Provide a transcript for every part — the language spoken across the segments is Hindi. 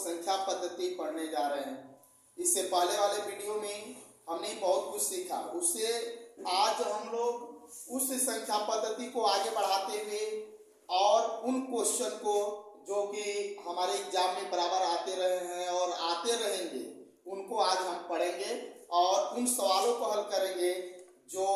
संख्या पद्धति पढ़ने जा रहे हैं। इससे पहले वाले वीडियो में हमने बहुत कुछ सीखा, उससे आज हम लोग उस संख्या पद्धति को आगे बढ़ाते हुए और उन क्वेश्चन को जो कि हमारे एग्जाम में बराबर आते रहे हैं और आते रहेंगे, उनको आज हम पढ़ेंगे और उन सवालों को हल करेंगे जो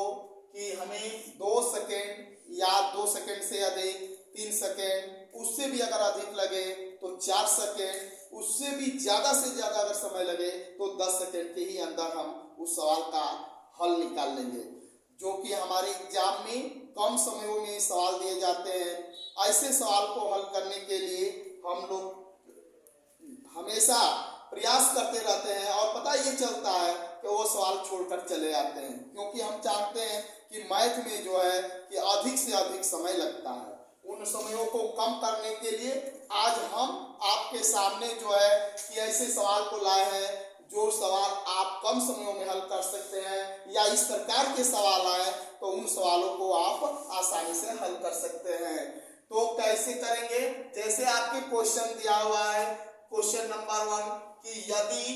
कि हमें 2 सेकेंड या 2 सेकेंड से अधिक, 3 सेकेंड, उससे भी अगर अधिक लगे तो 4 सेकेंड, उससे भी ज़्यादा से ज़्यादा अगर समय लगे तो 10 सेकेंड के ही अंदर हम उस सवाल का हल निकाल लेंगे, जो कि हमारे एग्जाम में कम समयों में सवाल दिए जाते हैं। ऐसे सवाल को हल करने के लिए हम लोग हमेशा प्रयास करते रहते हैं और पता ये चलता है कि वो सवाल छोड़कर चले जाते हैं, क्योंकि हम चाहते हैं कि मैथ में जो है कि अधिक से अधिक समय लगता है। उन समयों को कम करने के लिए आज हम आपके सामने जो है कि ऐसे सवाल को लाए हैं जो सवाल आप कम समयों में हल कर सकते हैं, या इस प्रकार के सवाल आए तो उन सवालों को आप आसानी से हल कर सकते हैं। तो कैसे करेंगे? जैसे आपके क्वेश्चन दिया हुआ है, क्वेश्चन नंबर 1 कि यदि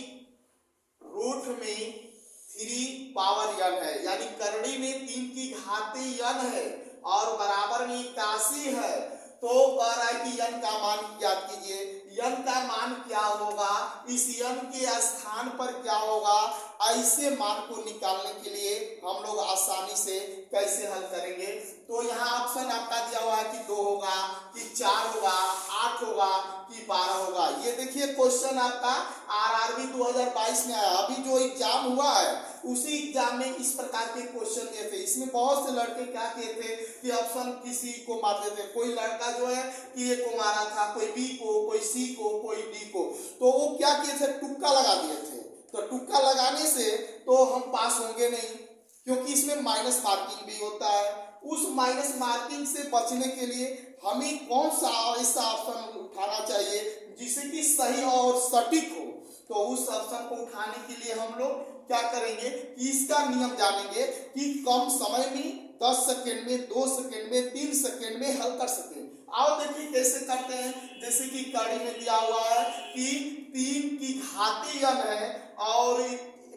रूट में 3 पावर n है, यानी करड़ी में 3 की घाती n है और बराबर में 81 है, तो कह रहा है कि n का मान ज्ञात कीजिए। n का मान क्या होगा, इस n के स्थान पर क्या होगा, ऐसे मान को निकालने के लिए हम लोग आसानी से कैसे हल करेंगे? तो यहाँ ऑप्शन आपका दिया हुआ है कि 2 होगा, कि 4 होगा, 8 होगा, कि 12 होगा। ये देखिए क्वेश्चन आपका आरआरबी 2022 में आया, अभी जो एग्जाम हुआ है उसी एग्जाम में इस प्रकार के क्वेश्चन दिए थे। इसमें बहुत से लड़के क्या किए थे कि ऑप्शन किसी को मारते थे। कोई लड़का जो है कि ए को मारा था, कोई बी को, कोई सी को, कोई डी को, तो वो क्या किए थे, तुक्का लगा दिए थे। तो तुक्का लगाने से तो हम पास होंगे नहीं, क्योंकि इसमें माइनस मार्किंग भी होता है। उस माइनस मार्किंग से बचने के लिए हमें कौन सा ऐसा ऑप्शन उठाना चाहिए जिससे कि सही और सटीक हो? तो उस ऑप्शन को उठाने के लिए हम लोग क्या करेंगे कि इसका नियम जानेंगे कि कम समय में 10 सेकेंड में, 2 सेकेंड में, 3 सेकेंड में हल कर सकें। आओ देखिए कैसे करते हैं। जैसे कि कड़ी में दिया हुआ है कि 3 की घाती n है और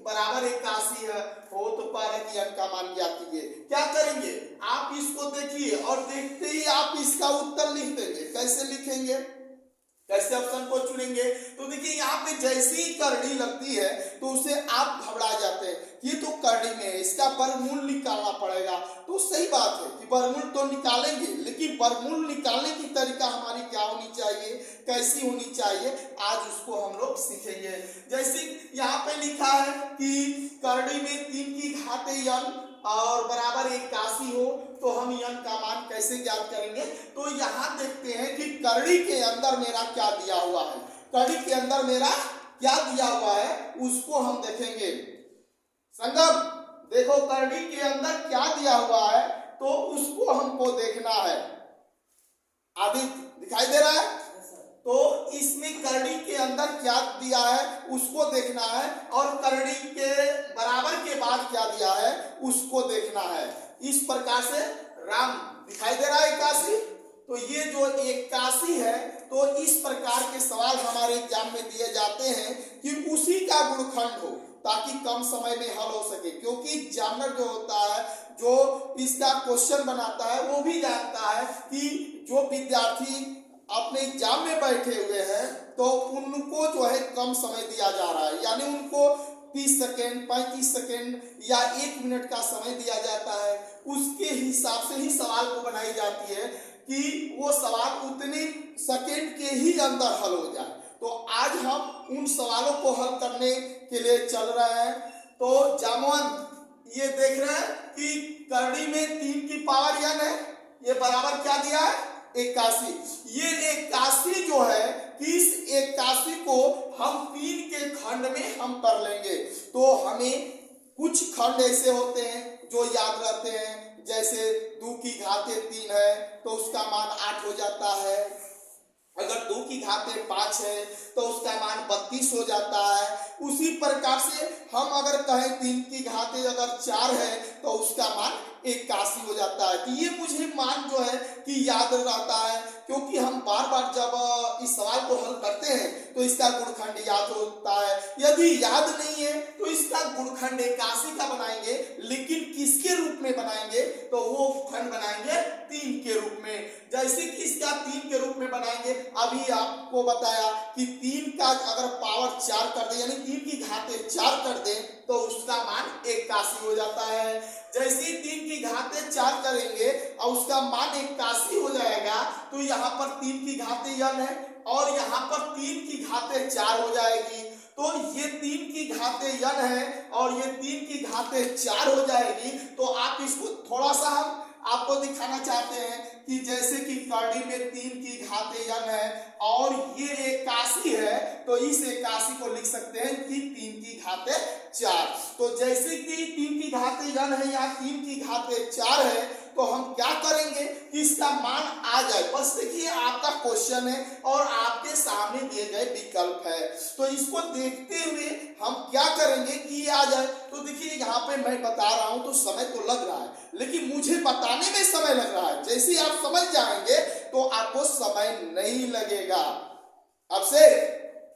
बराबर 81 है, हो तो पर कि n का मान ज्ञात कीजिए। क्या करेंगे, आप इसको देखिए और देखते ही आप इसका उत्तर लिख देंगे। कैसे लिखेंगे, कैसे ऑप्शन को चुनेंगे? तो देखिए यहाँ पे जैसे ही करड़ी लगती है तो उसे आप घबरा जाते हैं, ये तो करड़ी में है, इसका वर्गमूल निकालना पड़ेगा। तो सही बात है कि वर्गमूल तो निकालेंगे, लेकिन वर्गमूल निकालने की तरीका हमारी क्या होनी चाहिए, कैसी होनी चाहिए, आज उसको हम लोग सीखेंगे। जैसे यहाँ पे लिखा है कि करड़ी में 3 की घाते n और बराबर 81 हो, तो हम n का मान कैसे ज्ञात करेंगे? तो यहाँ देखते हैं कि करड़ी के अंदर मेरा क्या दिया हुआ है, करड़ी के अंदर मेरा क्या दिया हुआ है उसको हम देखेंगे। संगम देखो करड़ी के अंदर क्या दिया हुआ है, तो उसको हमको देखना है। आदित्य दिखाई दे रहा है? तो इसमें करड़ी के अंदर क्या दिया है उसको देखना है, और करड़ी के बराबर के बाद क्या दिया है उसको देखना है। इस प्रकार से राम दिखाई दे रहा है 81, तो ये जो 81 है, तो इस प्रकार के सवाल हमारे एग्जाम में दिए जाते हैं कि उसी का गुणखंड हो, ताकि कम समय में हल हो सके। क्योंकि एग्जामिनर जो होता है, जो इसका क्वेश्चन बनाता है, वो भी जानता है कि जो विद्यार्थी अपने एग्जाम में बैठे हुए हैं तो उनको जो है कम समय दिया जा रहा है, यानी उनको 30 सेकेंड, 35 सेकेंड या 1 मिनट का समय दिया जाता है। उसके हिसाब से ही सवाल को बनाई जाती है कि वो सवाल उतने सेकेंड के ही अंदर हल हो जाए। तो आज हम उन सवालों को हल करने के लिए चल रहे हैं। तो जामवंत ये देख रहे हैं कि करड़ी में 3 की पावर n है, ये बराबर क्या दिया है 81। ये 81 जो है कि इस 81 को हम 3 के खंड में हम कर लेंगे। तो हमें कुछ खंड ऐसे होते हैं जो याद रहते हैं, जैसे 2 की घाते 3 है तो उसका मान 8 हो जाता है, अगर 2 की घाते 5 है तो उसका मान 32 हो जाता है। उसी प्रकार से हम अगर कहें 3 की घाते अगर 4 है तो उसका मान 81 हो जाता है। तो ये मुझे मान जो है कि याद रहता है, क्योंकि हम बार बार जब इस सवाल को हल करते हैं तो इसका गुणखंड याद होता है। यदि याद नहीं है तो इसका गुणखंड 81 का बनाएंगे, लेकिन किसके रूप में बनाएंगे, तो वो खंड बनाएंगे 3 के रूप में। जैसे कि इसका 3 के रूप में बनाएंगे, अभी आपको बताया कि 3 का अगर पावर 4 कर दे, यानी 3 की घाते 4 कर दे तो उसका मान 81 हो जाता है। जैसे ही 3 की घाते 4 करेंगे और उसका मान 81 हो जाएगा, तो यहाँ पर 3 की घाते n है और यहाँ पर 3 की घाते 4 हो जाएगी। तो ये 3 की घाते n है और ये 3 की घाते 4 हो जाएगी। तो आप इसको थोड़ा सा हम आपको दिखाना चाहते हैं कि जैसे कि करड़ी में 3 की घाते n है और ये 81 है, तो इस 81 को लिख सकते हैं कि 3 की घाते 4। तो जैसे कि 3 की घाते n है या 3 की घाते 4 है, तो हम क्या करेंगे कि इसका मान आ जाए। बस देखिए आपका क्वेश्चन है और आपके सामने दिए गए विकल्प है, तो इसको देखते हुए हम क्या करेंगे कि ये आ जाए। तो देखिए यहाँ पे मैं बता रहा हूं तो समय तो लग रहा है, लेकिन मुझे बताने में समय लग रहा है। जैसे आप समझ जाएंगे तो आपको समय नहीं लगेगा। अब से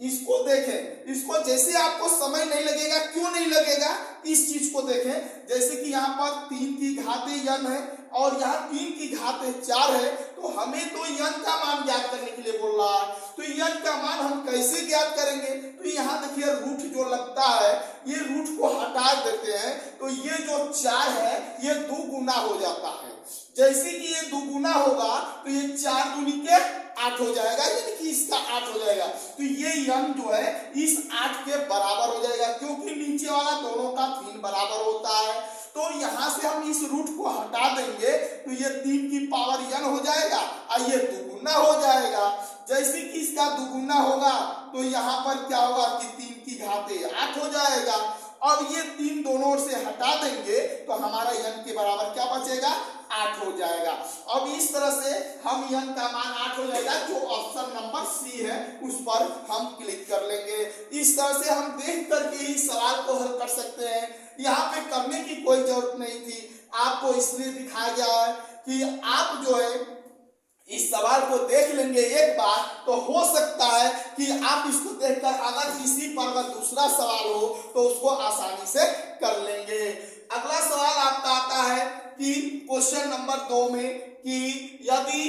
इसको देखें, इसको जैसे आपको समय नहीं लगेगा, क्यों नहीं लगेगा, इस चीज को देखें। जैसे कि यहाँ पर 3 की घाते n है और यहाँ 3 की घाते 4 है, तो हमें तो n का मान ज्ञात करने के लिए बोल रहा है। तो n का मान हम कैसे ज्ञात करेंगे, तो यहाँ देखिए रूट जो लगता है, ये रूट को हटा देते हैं, तो ये जो 4 है ये 2 गुना हो जाता है। जैसे कि ये 2 गुना होगा तो ये 4 दूनी के 8 हो जाएगा, यानी कि इसका 8 हो जाएगा। तो ये n जो है इस 8 के बराबर हो जाएगा, क्योंकि नीचे वाला दोनों का 3 बराबर होता है। तो यहाँ से हम इस रूट को हटा देंगे तो ये 3 की पावर n हो जाएगा और ये 2 गुना हो जाएगा। जैसे कि इसका 2 गुना होगा तो यहाँ पर क्या होगा कि 3 की घाते 8 हो जाएगा। अब ये 3 दोनों से हटा देंगे तो हमारा n के बराबर क्या बचेगा, 8 हो जाएगा। अब इस तरह से हम n का मान 8 हो जाएगा, जो ऑप्शन नंबर सी है उस पर हम क्लिक कर लेंगे। इस तरह से हम देख करके ही सवाल को हल कर सकते हैं। यहाँ पे करने की कोई जरूरत नहीं थी, आपको इसलिए दिखाया गया है कि आप जो है इस सवाल को देख लेंगे एक बार, तो हो सकता है कि आप इसको देखकर अगर इसी पर अगर दूसरा सवाल हो तो उसको आसानी से कर लेंगे। अगला सवाल आपका आता है कि क्वेश्चन नंबर 2 में कि यदि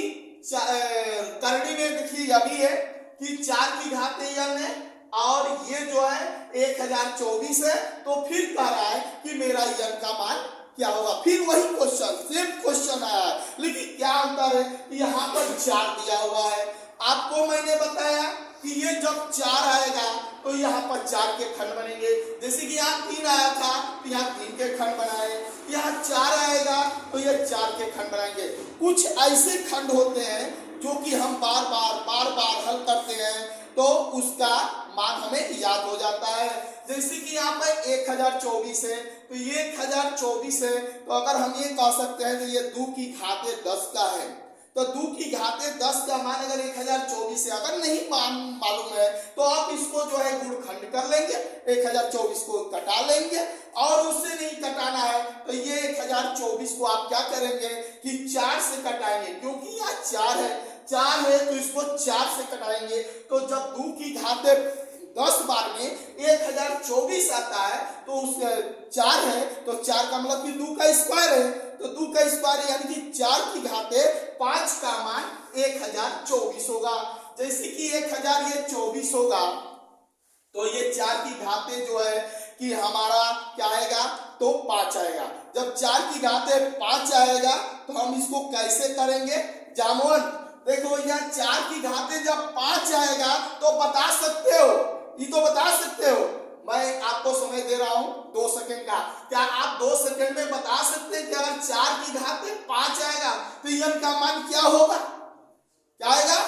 करड़ी में देखिए यदि है कि 4 की घाते n है और ये जो है 1024 है, तो फिर कह रहा है कि मेरा n का मान क्या होगा। फिर वही क्वेश्चन, सेम क्वेश्चन आया है, लेकिन क्या अंतर है, यहाँ पर 4 दिया हुआ है। आपको मैंने बताया कि ये जब 4 आएगा तो यहाँ पर 4 के खंड बनेंगे। जैसे कि यहाँ 3 आया था तो यहाँ 3 के खंड बनाए, यहाँ 4 आएगा तो ये 4 के खंड बनाएंगे। कुछ ऐसे खंड होते हैं जो कि हम बार बार हल करते हैं तो उसका मान हमें याद हो जाता है। जैसे कि यहाँ पर 1024 है तो ये 1024 है, तो अगर हम ये कह सकते हैं तो ये 2 की घाते 10 का है, तो 2 की घाते 10 का मान अगर 1024 है, अगर नहीं मान मालूम है तो आप इसको जो है गुणखंड कर लेंगे, 1024 को कटा लेंगे, और उससे नहीं कटाना है तो ये 1024 को आप क्या करेंगे कि 4 से कटाएंगे, क्योंकि यहाँ 4 है तो इसको 4 से कटाएंगे। तो जब 2 की घाते 10 बार में 1024 आता है तो उस 4 है तो 4 का मतलब कि 2 का स्क्वायर है, तो 2 का स्क्वायर यानी कि 4 की घाते 5 का मान 1024 होगा। जैसे कि 1000 ये 24 होगा तो ये 4 की घाते जो है कि हमारा क्या आएगा तो 5 आएगा। जब 4 की घाते 5 आएगा तो हम इसको कैसे करेंगे, जामुन देखो यहाँ 4 की घाते जब 5 आएगा तो बता सकते हो, ये तो बता सकते हो। मैं आपको समय दे रहा हूं 2 सेकंड का, क्या आप 2 सेकंड में बता सकते हैं कि अगर 4 की घाते 5 आएगा तो n का मान क्या होगा, क्या आएगा,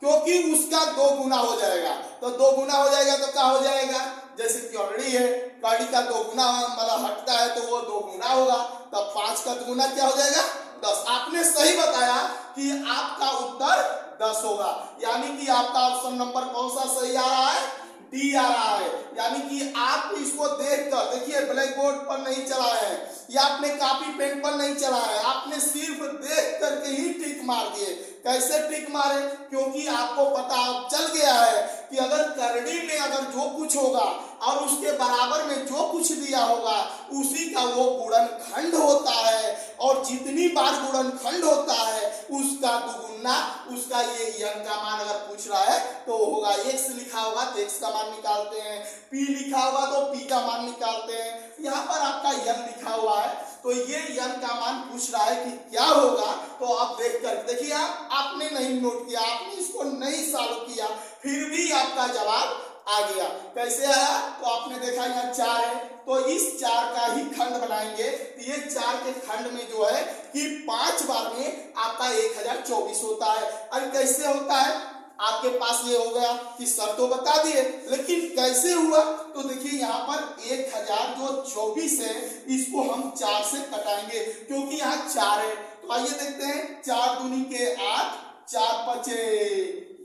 क्योंकि उसका 2 गुना हो जाएगा। तो 2 गुना हो जाएगा तो क्या हो जाएगा, जैसे करड़ी है, करड़ी का 2 गुना मतलब हटता है तो वो 2 गुना होगा, तब 5 का 2 गुना क्या हो जाएगा 10। आपने सही बताया कि आपका उत्तर 10 होगा। यानी कि आपका ऑप्शन नंबर कौन सा सही आ रहा है? डी आ रहा है। यानी कि आप इसको देखकर, देखिए ब्लैक बोर्ड पर नहीं चलाए हैं या आपने कॉपी पेन पर नहीं चलाया है, आपने सिर्फ देख करके ही टिक मार दिए। कैसे टिक मारे? क्योंकि आपको पता चल गया है कि अगर करड़ी में अगर जो कुछ होगा और उसके बराबर में जो कुछ दिया होगा उसी का वो गुणनखंड होता है, और जितनी बार गुणनखंड होता है उसका दुगुना उसका ये यन का मान अगर पूछ रहा है तो होगा। x लिखा होगा तो x का मान निकालते हैं, p लिखा होगा तो p का मान निकालते हैं। यहाँ पर आपका यन लिखा हुआ है तो ये यन का मान पूछ रहा है कि क्या होगा। तो आप देख कर देखिए, आपने नहीं नोट किया, आपने इसको नहीं सॉल्व किया, फिर भी आपका जवाब आ गया। कैसे आया? तो आपने देखा यहाँ 4 है तो इस 4 का ही खंड बनाएंगे। तो ये 4 के खंड में जो है कि 5 बार में आपका 1024 होता है। अरे कैसे होता है? आपके पास ये हो गया कि सर तो बता दिए, लेकिन कैसे हुआ? तो देखिए यहाँ पर 1024 है, इसको हम 4 से कटाएंगे क्योंकि यहाँ 4 है। तो आइए देखते हैं, 4 दूनी के 8, 4 पचे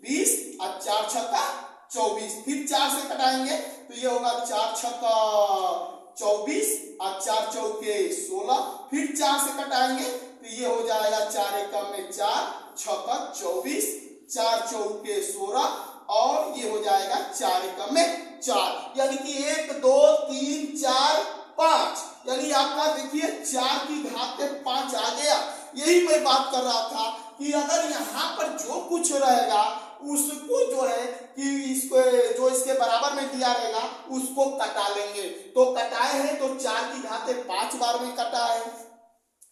20 और 4 छक्का 24। फिर 4 से कटाएंगे तो ये होगा 4 छक्का 24 और 4 चौके 16। फिर 4 से कटाएंगे तो ये हो जाएगा 4 एकम में 4 छक्का 24, 4 चौके 16 और ये हो जाएगा 4 एकम में 4। यानी कि 1 2 3 4 5, यानी आपका देखिए 4 की घात 5 आ गया। यही मैं बात कर रहा था कि अगर यहाँ पर जो कुछ रहेगा उसको जो है कि इसको जो इसके बराबर में दिया रहेगा उसको कटा लेंगे। तो कटाए हैं तो 4 की घात 5 बार में कटा है।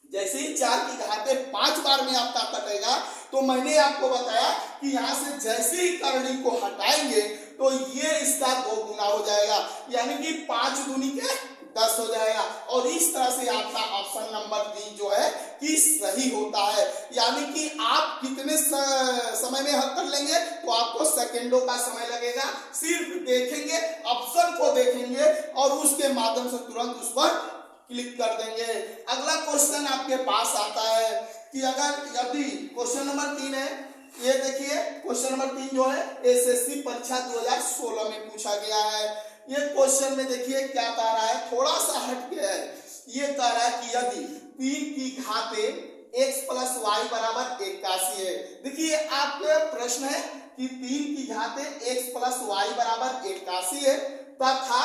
जैसे ही 4 की घात 5 बार में आपका कटेगा तो मैंने आपको बताया कि यहाँ से जैसे ही करड़ी को हटाएंगे तो ये इसका 2 गुना हो जाएगा, यानी कि 5 दूनी के 10 हो जाएगा। और इस तरह से आपका ऑप्शन नंबर डी जो है कि सही होता है। यानी कि आप कितने समय में हल कर लेंगे? तो आपको सेकेंडों का समय लगेगा। सिर्फ देखेंगे, ऑप्शन को देखेंगे और उसके माध्यम से तुरंत उस पर क्लिक कर देंगे। अगला क्वेश्चन आपके पास आता है कि अगर यदि क्वेश्चन नंबर 3 है, ये देखिए क्वेश्चन नंबर 3 जो है एसएससी परीक्षा 2016 में पूछा गया है। ये क्वेश्चन में देखिए क्या कह रहा है, थोड़ा सा हट गया है। ये कह रहा है कि यदि 3 की घाते x प्लस वाई बराबर 81 है। देखिए आपके प्रश्न है कि 3 की घाते x प्लस वाई बराबर 81 है तथा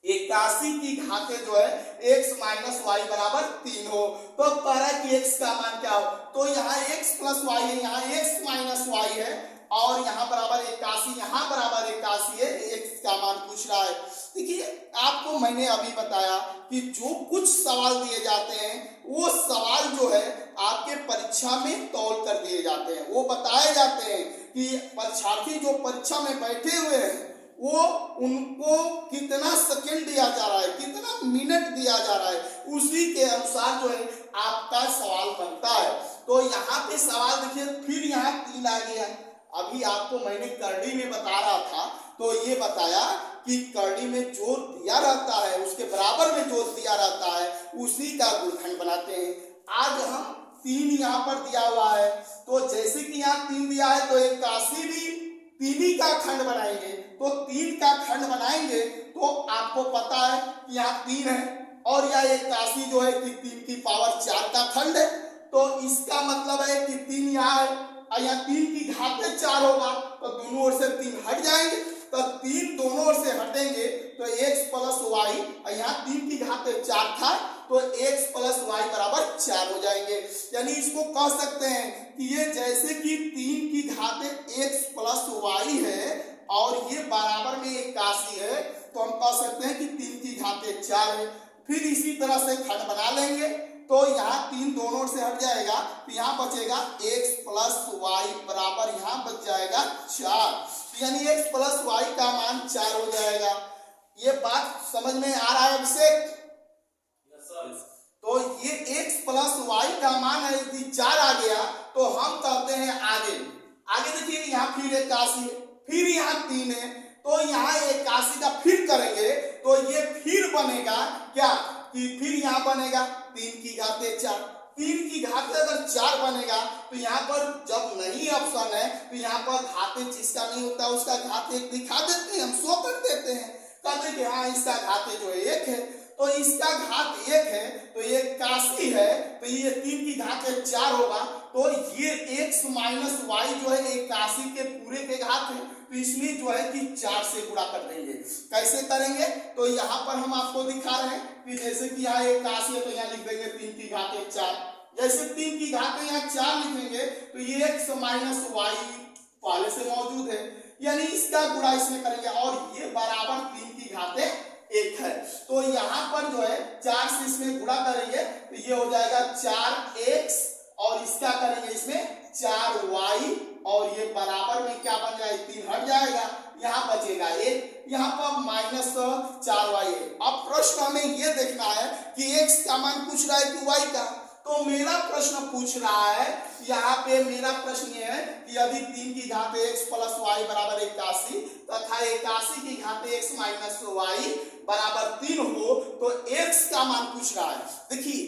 81 की घाते जो है x माइनस वाई बराबर 3 हो। तो कह रहा है कि x का मान क्या हो? तो यहाँ x प्लस वाई है, यहाँ x माइनस वाई है और यहाँ बराबर 81, यहाँ बराबर 81 है, x का मान पूछ रहा है। देखिए आपको मैंने अभी बताया कि जो कुछ सवाल दिए जाते हैं वो सवाल जो है आपके परीक्षा में तौल कर दिए जाते हैं। वो बताए जाते हैं कि परीक्षार्थी जो परीक्षा में बैठे हुए हैं वो उनको कितना सेकंड दिया जा रहा है, कितना मिनट दिया जा रहा है, उसी के अनुसार जो है आपका सवाल बनता है। तो यहाँ पे सवाल देखिए फिर यहाँ 3 आ गया। अभी आपको मैंने करड़ी में बता रहा था तो ये बताया कि करड़ी में जोर दिया रहता है, उसके बराबर में जोर दिया रहता है, उसी का गुणनखंड बनाते हैं। आज हम 3 यहाँ पर दिया हुआ है तो जैसे कि यहाँ 3 दिया है तो 81 भी 3 ही का खंड बनाएंगे। तो 3 का खंड बनाएंगे तो आपको पता है कि यहाँ 3 है और यह 81 जो है कि 3 की पावर 4 का खंड है। तो इसका मतलब है कि 3 यहाँ है और यहाँ 3 की घाते 4 होगा तो दोनों ओर से 3 हट जाएंगे। तो 3 दोनों ओर से हटेंगे तो x प्लस वाई, यहाँ 3 की घाते 4 था तो x प्लस वाई बराबर 4 हो जाएंगे। यानी इसको कह सकते हैं कि ये जैसे कि 3 की घाते x प्लस वाई है और ये बराबर में 81 है तो हम कह सकते हैं कि 3 की घाते 4 है। फिर इसी तरह से खंड बना लेंगे तो यहाँ 3 दोनों से हट जाएगा तो यहाँ बचेगा x प्लस वाई बराबर यहाँ बच जाएगा 4। यानी x प्लस वाई का मान 4 हो जाएगा। ये बात समझ में आ रहा है अभिषेक? तो ये x प्लस वाई का मान है यदि 4 आ गया तो हम कहते हैं आगे देखिए यहाँ फिर 81 है, फिर यहाँ 3 है तो यहाँ 81 का फिर करेंगे तो ये फिर बनेगा क्या कि फिर यहाँ बनेगा 3 की घाते 4। 3 की घाते अगर 4 बनेगा तो यहाँ पर जब नहीं ऑप्शन है तो यहाँ पर घाते जिसका नहीं होता उसका घात 1 दिखा देते हैं, हम शो कर देते हैं, कहते कि हाँ इसका घाते जो है 1 है, तो इसका घात 1 है तो ये 81 है, तो ये 3 की घात 4 होगा, तो ये x माइनस वाई जो है 81 के पूरे के घात है, तो इसमें जो है कि 4 से गुणा कर देंगे। कैसे करेंगे, तो यहाँ पर हम आपको दिखा रहे हैं कि जैसे कि यहाँ 81 है तो यहाँ लिख देंगे 3 की घात 4, जैसे 3 की घात यहाँ 4 लिखेंगे तो ये x माइनस वाई पहले से मौजूद है, यानी इसका गुणा इसमें करेंगे और ये बराबर 3 की घात 1 है, तो यहाँ पर जो है 4 से इसमें गुणा करेंगे तो ये हो जाएगा 4x और इसका करेंगे इसमें 4y और ये बराबर में क्या बन जाएगा 3 हट जाएगा, यहाँ बचेगा 1, यहाँ पर माइनस 4y है। अब प्रश्न हमें ये देखना है कि x का मान पूछ रहा है कि y का, तो मेरा प्रश्न पूछ रहा है, यहाँ पे मेरा प्रश्न ये है कि यदि 3 की घात x प्लस y बराबर 81 तथा 81 की घात x माइनस y बराबर 3 हो तो x का मान पूछ रहा है। देखिए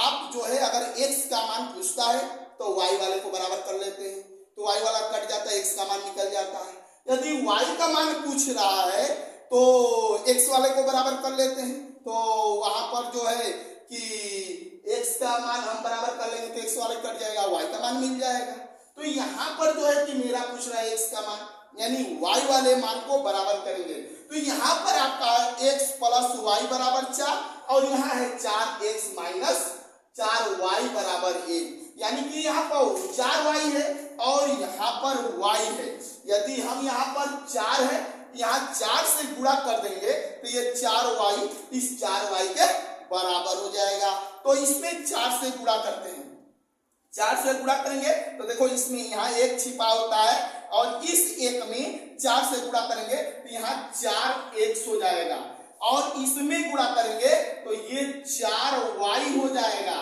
आप जो है अगर x का मान पूछता है तो y वाले को बराबर कर लेते हैं, तो y वाला कट जाता है, x का मान निकल जाता है। यदि y का मान पूछ रहा है तो x वाले को बराबर कर लेते हैं, तो वहां पर जो है कि x का मान हम बराबर कर लेंगे तो x वाले कट जाएगा, y का मान मिल जाएगा। तो यहाँ पर जो है कि मेरा पूछ रहा है x का मान, यानी y वाले मान को बराबर करेंगे, तो यहाँ पर आपका x प्लस y बराबर 4 और यहाँ है 4x माइनस 4y बराबर 1, यानी कि यहाँ पर 4y है और यहाँ पर y है। यदि हम यहाँ पर 4 है यहाँ 4 से गुणा कर देंगे तो ये 4y इस 4y के बराबर हो जाएगा, तो इसमें 4 से गुणा करते हैं, 4 से गुणा करेंगे तो देखो इसमें यहाँ 1 छिपा होता है और इस 1 में 4 से गुणा करेंगे तो यहाँ 4x हो जाएगा और इसमें गुणा करेंगे तो ये 4y हो जाएगा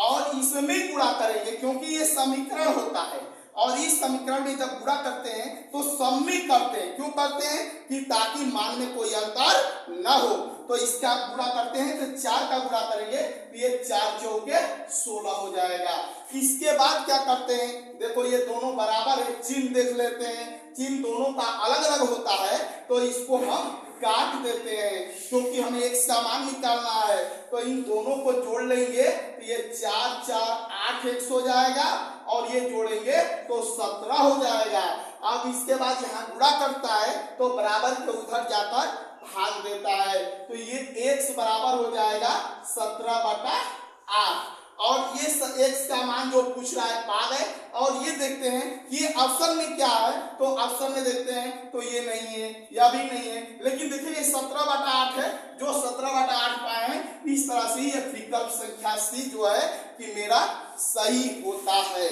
और इसमें गुणा करेंगे क्योंकि ये समीकरण होता है और इस समीकरण में जब गुणा करते हैं तो सम में करते हैं, क्यों करते हैं कि ताकि मान में कोई अंतर न हो, तो इसका गुणा करते हैं तो 4 का गुणा करेंगे तो ये 4 चौके 16 हो जाएगा। इसके बाद क्या करते हैं, देखो ये दोनों बराबर है, चिन्ह देख लेते हैं, चिन्ह दोनों का अलग अलग होता है तो इसको हम काट देते हैं क्योंकि हमें x का मान निकालना है, तो इन दोनों को जोड़ लेंगे तो ये 4 4 8x हो जाएगा और ये जोड़ेंगे तो 17 हो जाएगा। अब इसके बाद यहाँ गुणा करता है तो बराबर के उधर जाकर भाग देता है, तो ये x बराबर हो जाएगा 17/8 और ये x का मान जो पूछ रहा है पा गए। और ये देखते हैं कि ऑप्शन में क्या है, तो ऑप्शन में देखते हैं तो ये नहीं है, यह भी नहीं है, लेकिन देखिए 17/8 है, जो 17/8 पाए हैं इस तरह से ये विकल्प संख्या सी जो है कि मेरा सही होता है।